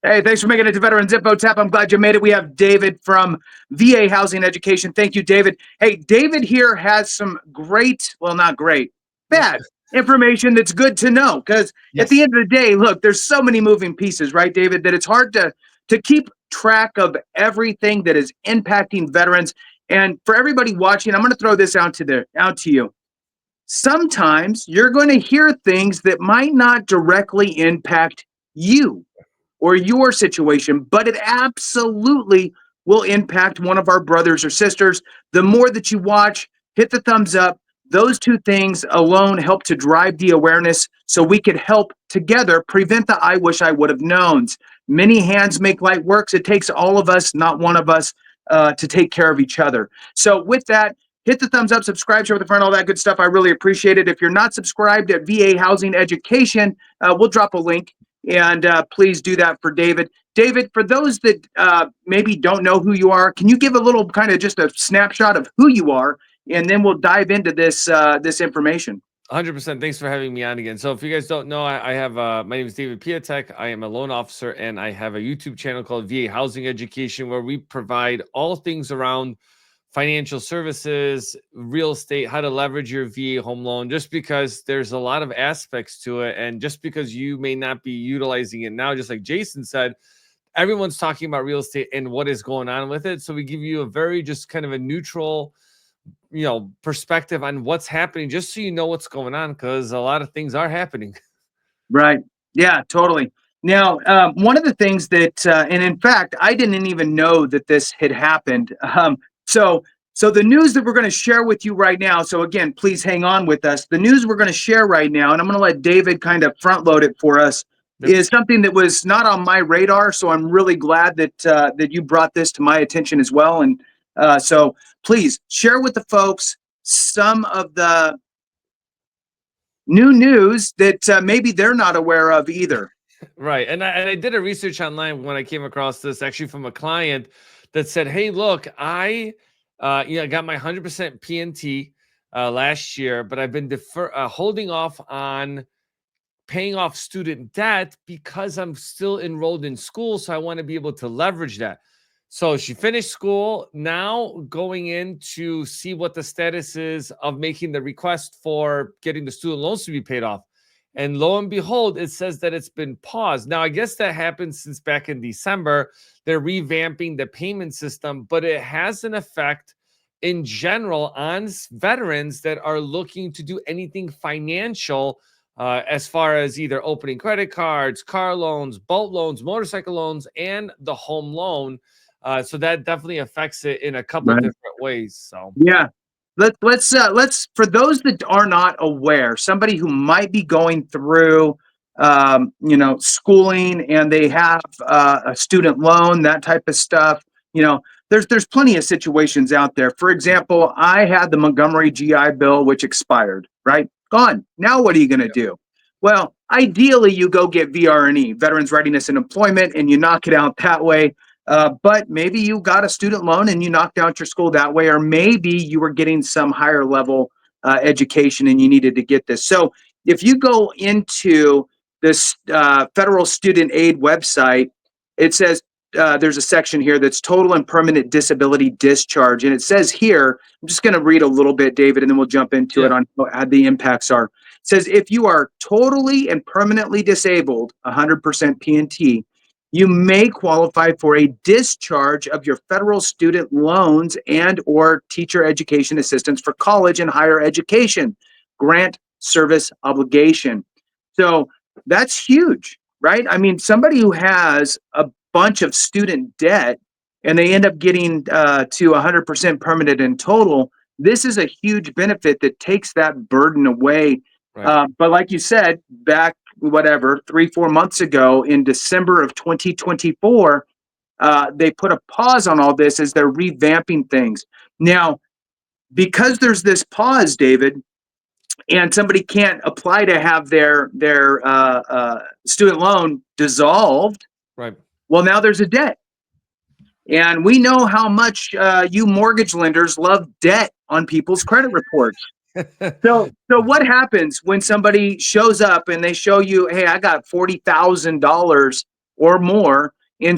Hey, thanks for making it to Veterans Info Tap. I'm glad you made it. We have David from VA Housing Education. Thank you, David. Hey, David here has some great, well, not great, bad information that's good to know. Because at the Yes. end of the day, look, there's so many moving pieces, right, David, that it's hard to keep track of everything that is impacting veterans. And for everybody watching, I'm going to throw this out to you. Sometimes you're going to hear things that might not directly impact you or your situation, but it absolutely will impact one of our brothers or sisters. The more that you watch, hit the thumbs up. Those two things alone help to drive the awareness so we could help together prevent the I wish I would have knowns. Many hands make light works. It takes all of us, not one of us, to take care of each other. So with that, hit the thumbs up, subscribe, share with a friend, all that good stuff. I really appreciate it. If you're not subscribed at VA Housing Education, we'll drop a link. And please do that for David. David, for those that maybe don't know who you are, can you give a little kind of just a snapshot of who you are, and then we'll dive into this information. 100%. Thanks for having me on again. So if you guys don't know, I have my name is David Piatek. I am a loan officer, and I have a YouTube channel called VA Housing Education, where we provide all things around financial services, real estate, how to leverage your VA home loan, just because there's a lot of aspects to it. And just because you may not be utilizing it now, just like Jason said, everyone's talking about real estate and what is going on with it. So we give you a very just kind of a neutral, perspective on what's happening, just so you know what's going on, because a lot of things are happening. Right. Yeah, totally. Now, one of the things that, and in fact, I didn't even know that this had happened. So the news that we're going to share with you right now. So again, please hang on with us. The news we're going to share right now, and I'm going to let David kind of front load it for us, is something that was not on my radar. So I'm really glad that that you brought this to my attention as well. And so please share with the folks some of the new news that maybe they're not aware of either. Right. And I did a research online when I came across this, actually from a client that said, hey, look, I got my 100% PNT last year, but I've been holding off on paying off student debt because I'm still enrolled in school. So I want to be able to leverage that. So she finished school, now going in to see what the status is of making the request for getting the student loans to be paid off. And lo and behold, it says that it's been paused. Now, I guess that happened since back in December. They're revamping the payment system, but it has an effect in general on veterans that are looking to do anything financial, as far as either opening credit cards, car loans, boat loans, motorcycle loans, and the home loan. So that definitely affects it in a couple Right. different ways. So Yeah. Let's for those that are not aware, somebody who might be going through schooling and they have a student loan, that type of stuff. There's plenty of situations out there. For example, I had the Montgomery GI Bill, which expired, right? Gone. Now what are you going to do? Well, ideally, you go get VRE, Veterans Readiness and Employment, and you knock it out that way. But maybe you got a student loan and you knocked out your school that way, or maybe you were getting some higher level education and you needed to get this. So if you go into this federal student aid website, it says there's a section here that's total and permanent disability discharge. And it says here, I'm just going to read a little bit, David, and then we'll jump into it on how the impacts are. It says if you are totally and permanently disabled, 100% PNT, you may qualify for a discharge of your federal student loans and or teacher education assistance for college and higher education grant service obligation. So that's huge, right? I mean, somebody who has a bunch of student debt and they end up getting to 100% permanent in total, this is a huge benefit that takes that burden away. right. But like you said, back 3-4 months ago in December of 2024, they put a pause on all this as they're revamping things. Now, because there's this pause, David, and somebody can't apply to have their student loan dissolved, Right. well, now there's a debt. And we know how much you mortgage lenders love debt on people's credit reports. So what happens when somebody shows up and they show you, hey, I got $40,000 or more in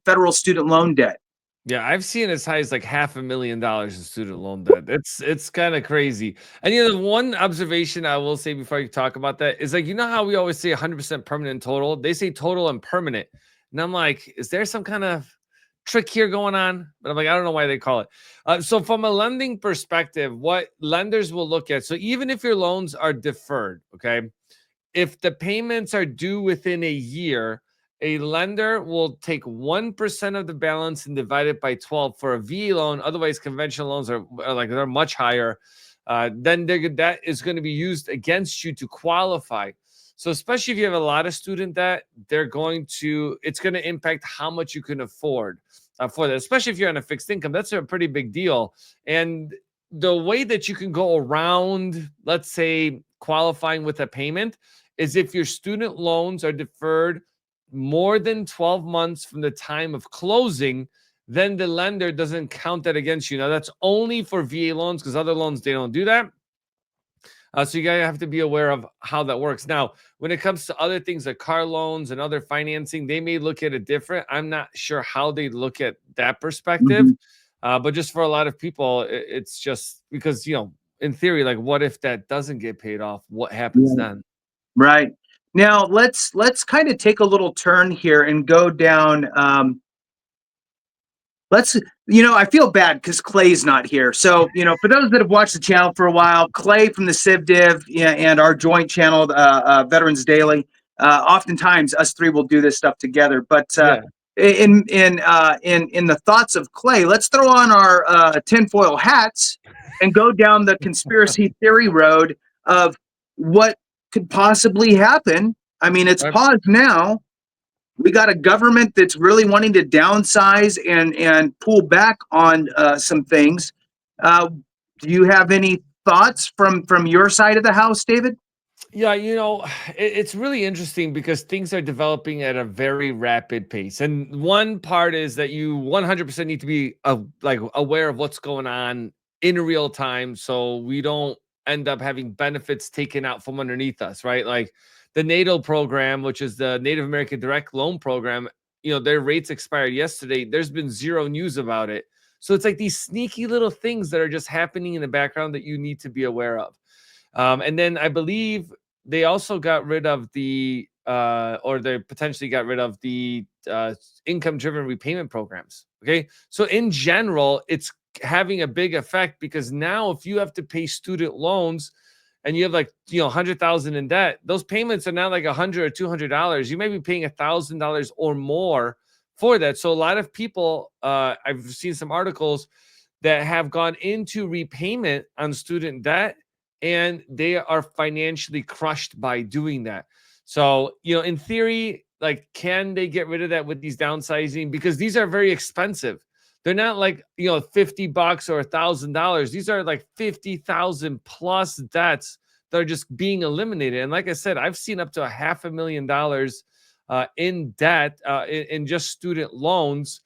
federal student loan debt. Yeah, I've seen as high as like $500,000 in student loan debt. It's kind of crazy. And the one observation I will say before you talk about that is, like, how we always say 100% permanent total? They say total and permanent. And I'm like, is there some kind of trick here going on? But I'm like, I don't know why they call it. So from a lending perspective, what lenders will look at, so even if your loans are deferred, okay, if the payments are due within a year, a lender will take 1% of the balance and divide it by 12 for a VE loan. Otherwise, conventional loans are like, they're much higher. Then that is going to be used against you to qualify. So especially if you have a lot of student debt, it's going to impact how much you can afford for that, especially if you're on a fixed income. That's a pretty big deal. And the way that you can go around, let's say, qualifying with a payment is if your student loans are deferred more than 12 months from the time of closing, then the lender doesn't count that against you. Now, that's only for VA loans, because other loans, they don't do that. So you guys have to be aware of how that works. Now, when it comes to other things like car loans and other financing, they may look at it different. I'm not sure how they look at that perspective. But just for a lot of people, it's just because, in theory, like, what if that doesn't get paid off? What happens then? Right. Now let's kind of take a little turn here and go down. I feel bad because Clay's not here. So, for those that have watched the channel for a while, Clay from the Civ Div, and our joint channel, Veterans Daily, oftentimes us three will do this stuff together. But Yeah. in the thoughts of Clay, let's throw on our tinfoil hats and go down the conspiracy theory road of what could possibly happen. I mean, it's Right. paused now. We got a government that's really wanting to downsize and pull back on some things. Do you have any thoughts from your side of the house, David? Yeah, it's really interesting because things are developing at a very rapid pace. And one part is that you 100% need to be like aware of what's going on in real time, so we don't end up having benefits taken out from underneath us, right? Like the NATO program, which is the Native American Direct Loan Program, their rates expired yesterday. There's been zero news about it. So it's like these sneaky little things that are just happening in the background that you need to be aware of. And then I believe they also got rid of or they potentially got rid of the income-driven repayment programs. Okay. So in general, it's having a big effect, because now if you have to pay student loans and you have like, 100,000 in debt, those payments are now like $100 or $200. You may be paying $1,000 or more for that. So a lot of people, I've seen some articles that have gone into repayment on student debt, and they are financially crushed by doing that. So, in theory, like, can they get rid of that with these downsizing? Because these are very expensive. They're not like, $50 or $1,000. These are like 50,000 plus debts that are just being eliminated. And like I said, I've seen up to $500,000 in debt in just student loans.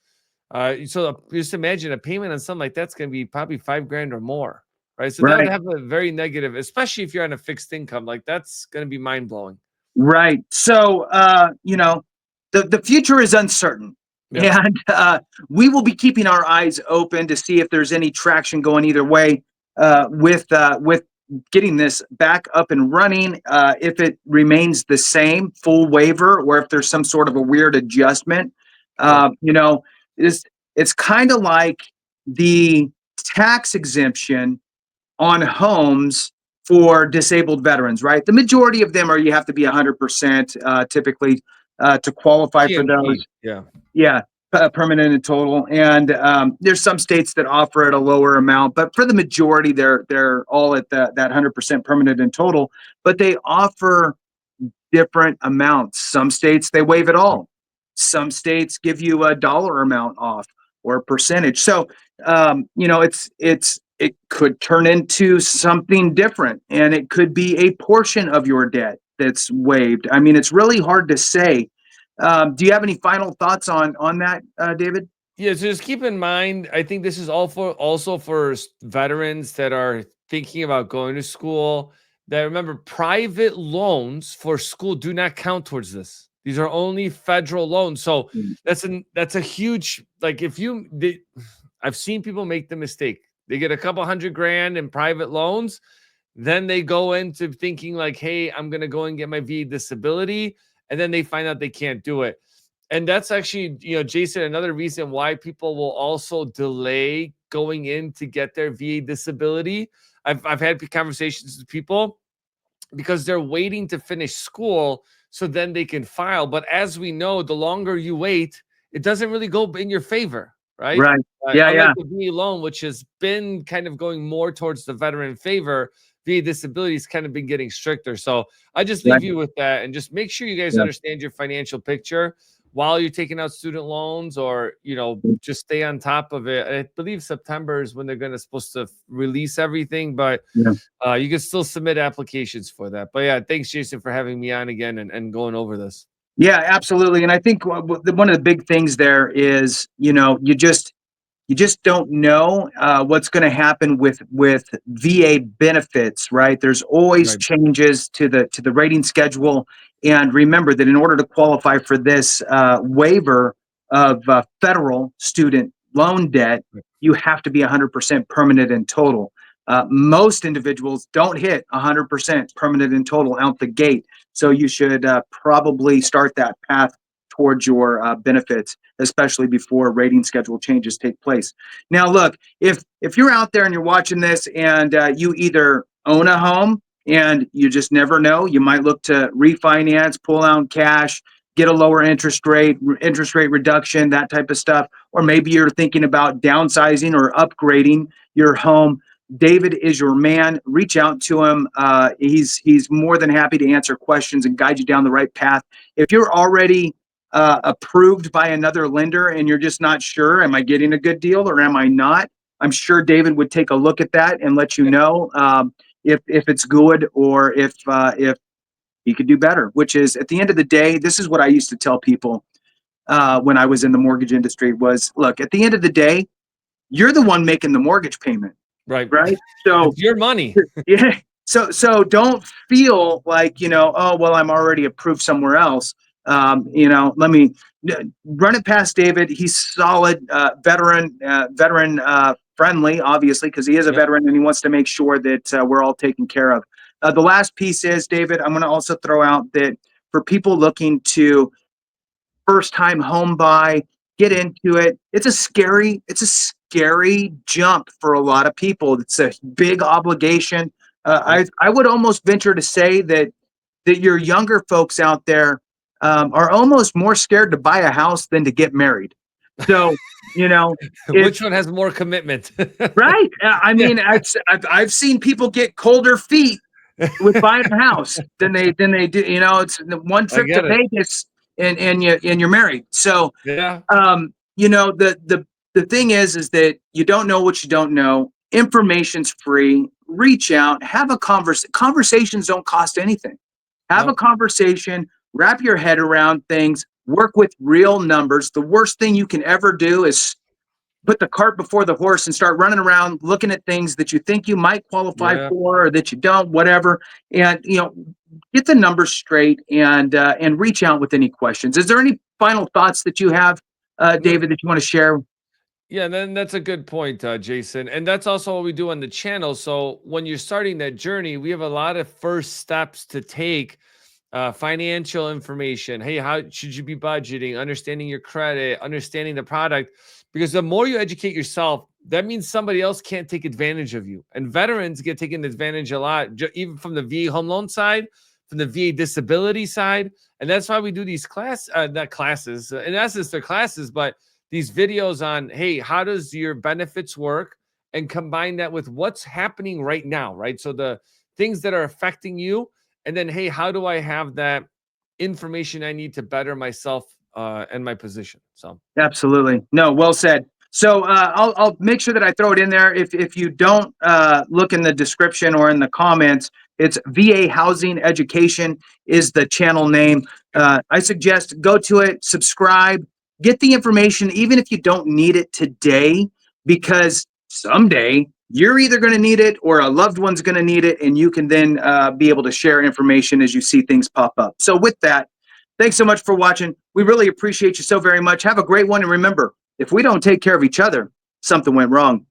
So just imagine a payment on something like that's going to be probably $5,000 or more. Right. So that would Right. have a very negative, especially if you're on a fixed income. Like, that's going to be mind blowing. Right. So, the future is uncertain. Yeah. And we will be keeping our eyes open to see if there's any traction going either way with getting this back up and running. If it remains the same full waiver, or if there's some sort of a weird adjustment. Right. It's kind of like the tax exemption on homes for disabled veterans, right? The majority of them are, you have to be 100% typically to qualify for those. PMT. Yeah. Yeah, permanent and total. And there's some states that offer at a lower amount, but for the majority, they're all at that 100% permanent and total. But they offer different amounts. Some states they waive it all. Some states give you a dollar amount off or a percentage. So it could turn into something different, and it could be a portion of your debt that's waived. I mean, it's really hard to say. Do you have any final thoughts on that, David? Yeah. So just keep in mind, I think this is also for veterans that are thinking about going to school. That, remember, private loans for school do not count towards this. These are only federal loans. So Mm. that's a huge, like, I've seen people make the mistake. They get a couple $100,000 in private loans. Then they go into thinking like, hey, I'm going to go and get my VA disability. And then they find out they can't do it. And that's actually, Jason, another reason why people will also delay going in to get their VA disability. I've had conversations with people because they're waiting to finish school so then they can file. But as we know, the longer you wait, it doesn't really go in your favor, right? Right. Yeah. Unlike Yeah. the VA loan, which has been kind of going more towards the veteran favor, VA disability has kind of been getting stricter. So I just Right. leave you with that, and just make sure you guys Yeah. understand your financial picture while you're taking out student loans, or just stay on top of it. I believe September is when they're supposed to release everything, but Yeah. you can still submit applications for that. But yeah, thanks, Jason, for having me on again and going over this. Yeah, absolutely. And I think one of the big things there is, you just don't know what's going to happen with VA benefits, right? There's always Right. changes to the rating schedule, and remember that in order to qualify for this waiver of federal student loan debt, you have to be 100% permanent in total. Most individuals don't hit 100% permanent in total out the gate, so you should probably start that path towards your benefits, especially before rating schedule changes take place. Now, look, if you're out there and you're watching this and you either own a home and you just never know, you might look to refinance, pull out cash, get a lower interest rate reduction, that type of stuff, or maybe you're thinking about downsizing or upgrading your home. David is your man. Reach out to him. He's more than happy to answer questions and guide you down the right path. If you're already approved by another lender and you're just not sure, am I getting a good deal or am I not? I'm sure David would take a look at that and let you know if it's good or if he could do better. Which is, at the end of the day, this is what I used to tell people when I was in the mortgage industry was, look, at the end of the day, you're the one making the mortgage payment, Right. right? So It's your money. yeah. So don't feel like, oh, well, I'm already approved somewhere else. Let me run it past David. He's solid, veteran friendly, obviously, because he is a Yep. veteran and he wants to make sure that we're all taken care of. The last piece is, David, I'm going to also throw out that for people looking to first time home buy, get into it. It's a scary jump for a lot of people. It's a big obligation. I would almost venture to say that your younger folks out there are almost more scared to buy a house than to get married. So, Which one has more commitment? right. I mean, I've seen people get colder feet with buying a house than they do. It's one I trip to get it. Vegas and you're married. So, Yeah. the thing is that you don't know what you don't know. Information's free. Reach out, have a conversations don't cost anything. Have a No. conversation, wrap your head around things, work with real numbers. The worst thing you can ever do is put the cart before the horse and start running around looking at things that you think you might qualify Yeah. for or that you don't, whatever. And get the numbers straight and reach out with any questions. Is there any final thoughts that you have, David, that you want to share? Yeah, then that's a good point, Jason. And that's also what we do on the channel. So when you're starting that journey, we have a lot of first steps to take. Financial information. Hey, how should you be budgeting? Understanding your credit, understanding the product. Because the more you educate yourself, that means somebody else can't take advantage of you. And veterans get taken advantage a lot, even from the VA home loan side, from the VA disability side. And that's why we do these not classes. In essence, they're classes, but these videos on, hey, how does your benefits work? And combine that with what's happening right now, right? So the things that are affecting you. And then, hey, how do I have that information I need to better myself and my position? So Absolutely. No, well said. So I'll make sure that I throw it in there. If you don't look in the description or in the comments, it's VA Housing Education is the channel name. I suggest go to it, subscribe, get the information, even if you don't need it today, because someday you're either going to need it or a loved one's going to need it, and you can then be able to share information as you see things pop up. So with that, Thanks so much for watching. We really appreciate you so very much. Have a great one. And remember, if we don't take care of each other, something went wrong.